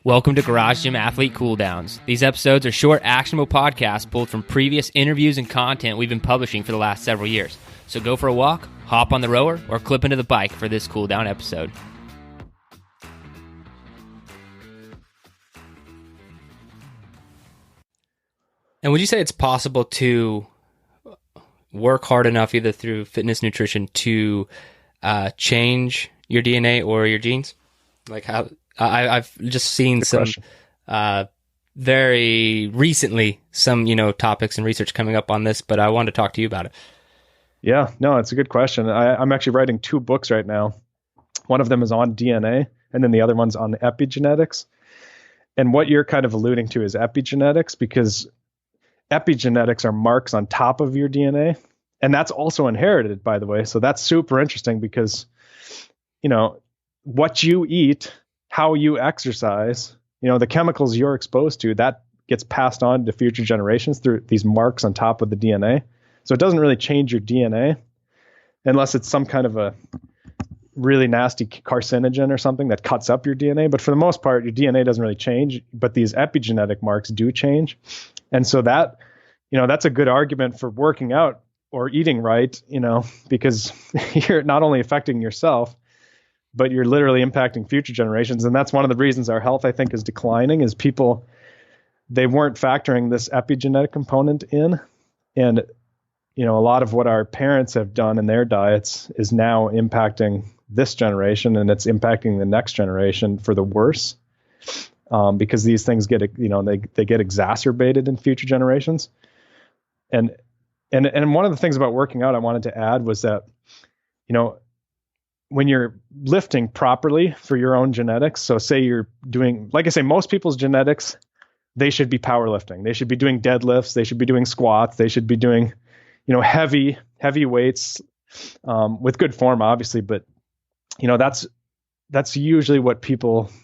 Welcome to Garage Gym Athlete Cool Downs. These episodes are short, actionable podcasts pulled from previous interviews and content we've been publishing for the last several years. So go for a walk, hop on the rower, or clip into the bike for this cool down episode. And would you say it's possible to work hard enough, either through fitness, nutrition, to change your DNA or your genes? Like how I've just seen Good some question. very recently some topics and research coming up on this, but I wanted to talk to you about it. Yeah, no, it's a good question. I'm actually writing 2 books right now. One of them is on DNA, and then the other one's on epigenetics. And what you're kind of alluding to is epigenetics, because epigenetics are marks on top of your DNA. And that's also inherited, by the way. So that's super interesting because, what you eat, how you exercise, the chemicals you're exposed to, that gets passed on to future generations through these marks on top of the DNA. So it doesn't really change your DNA unless it's some kind of a really nasty carcinogen or something that cuts up your DNA. But for the most part, your DNA doesn't really change, but these epigenetic marks do change. And so that, that's a good argument for working out or eating right, because you're not only affecting yourself, but you're literally impacting future generations. And that's one of the reasons our health, I think, is declining, is people, they weren't factoring this epigenetic component in. And, a lot of what our parents have done in their diets is now impacting this generation, and it's impacting the next generation for the worse, because these things get, they get exacerbated in future generations. And one of the things about working out I wanted to add was that, when you're lifting properly for your own genetics, so say you're doing, like I say, most people's genetics, they should be powerlifting. They should be doing deadlifts. They should be doing squats. They should be doing, heavy weights, with good form, obviously. But, that's usually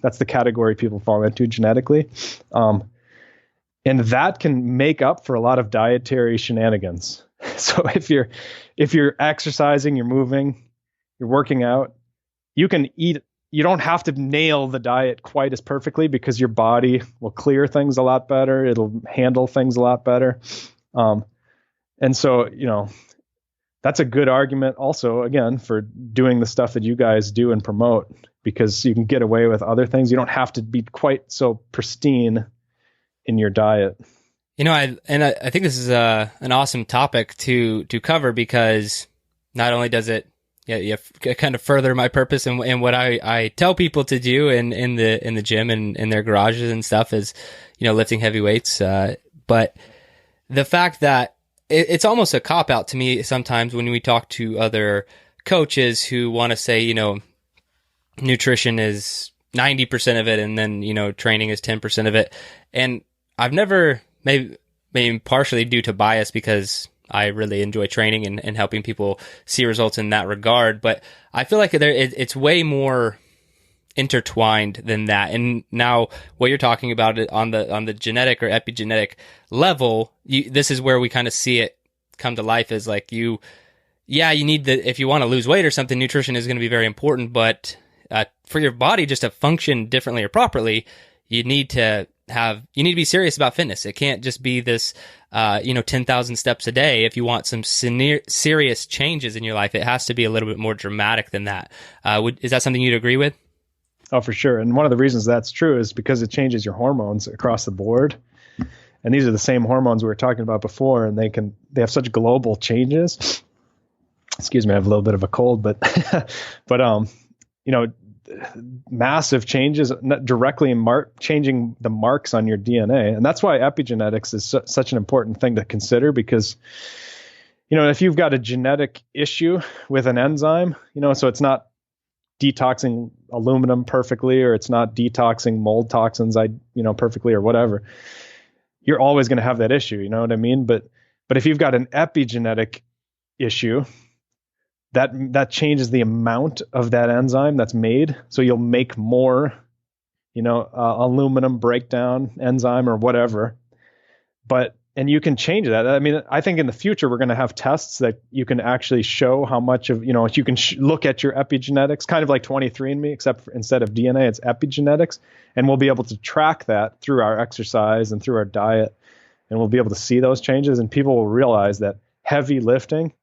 that's the category people fall into genetically. And that can make up for a lot of dietary shenanigans. So if you're exercising, you're moving, you're working out, you can eat. You don't have to nail the diet quite as perfectly because your body will clear things a lot better. It'll handle things a lot better. And so, that's a good argument also, again, for doing the stuff that you guys do and promote, because you can get away with other things. You don't have to be quite so pristine in your diet. I think this is an awesome topic to cover, because not only does it kind of further my purpose and what I tell people to do in the gym and in their garages and stuff is, lifting heavy weights. But the fact that it's almost a cop out to me sometimes when we talk to other coaches who want to say, nutrition is 90% of it, and then, training is 10% of it. And I've never, maybe partially due to bias, because I really enjoy training and helping people see results in that regard. But I feel like it's way more intertwined than that. And now what you're talking about it on the genetic or epigenetic level, this is where we kind of see it come to life, is like you need if you want to lose weight or something, nutrition is going to be very important. But for your body just to function differently or properly, you need to be serious about fitness. It can't just be this, 10,000 steps a day. If you want some serious changes in your life, it has to be a little bit more dramatic than that. Is that something you'd agree with? Oh, for sure. And one of the reasons that's true is because it changes your hormones across the board. And these are the same hormones we were talking about before, and they have such global changes. Excuse me, I have a little bit of a cold, but massive changes directly changing the marks on your DNA. And that's why epigenetics is such an important thing to consider, because, if you've got a genetic issue with an enzyme, so it's not detoxing aluminum perfectly, or it's not detoxing mold toxins, perfectly, or whatever, you're always going to have that issue. You know what I mean? But if you've got an epigenetic issue, that changes the amount of that enzyme that's made. So you'll make more, aluminum breakdown enzyme or whatever. But And you can change that. I mean, I think in the future, we're going to have tests that you can actually show how much of, you can look at your epigenetics, kind of like 23andMe, except instead of DNA, it's epigenetics. And we'll be able to track that through our exercise and through our diet. And we'll be able to see those changes. And people will realize that heavy lifting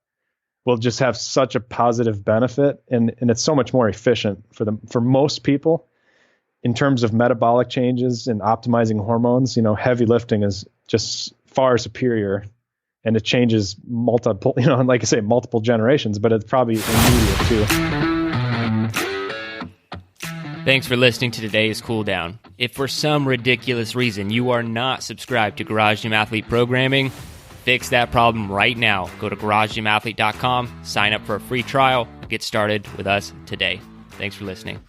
will just have such a positive benefit. And it's so much more efficient for most people in terms of metabolic changes and optimizing hormones. Heavy lifting is just far superior, and it changes multiple, like I say, multiple generations, but it's probably immediate too. Thanks for listening to today's Cool Down. If for some ridiculous reason you are not subscribed to Garage Gym Athlete programming, fix that problem right now. Go to garagegymathlete.com, sign up for a free trial, get started with us today. Thanks for listening.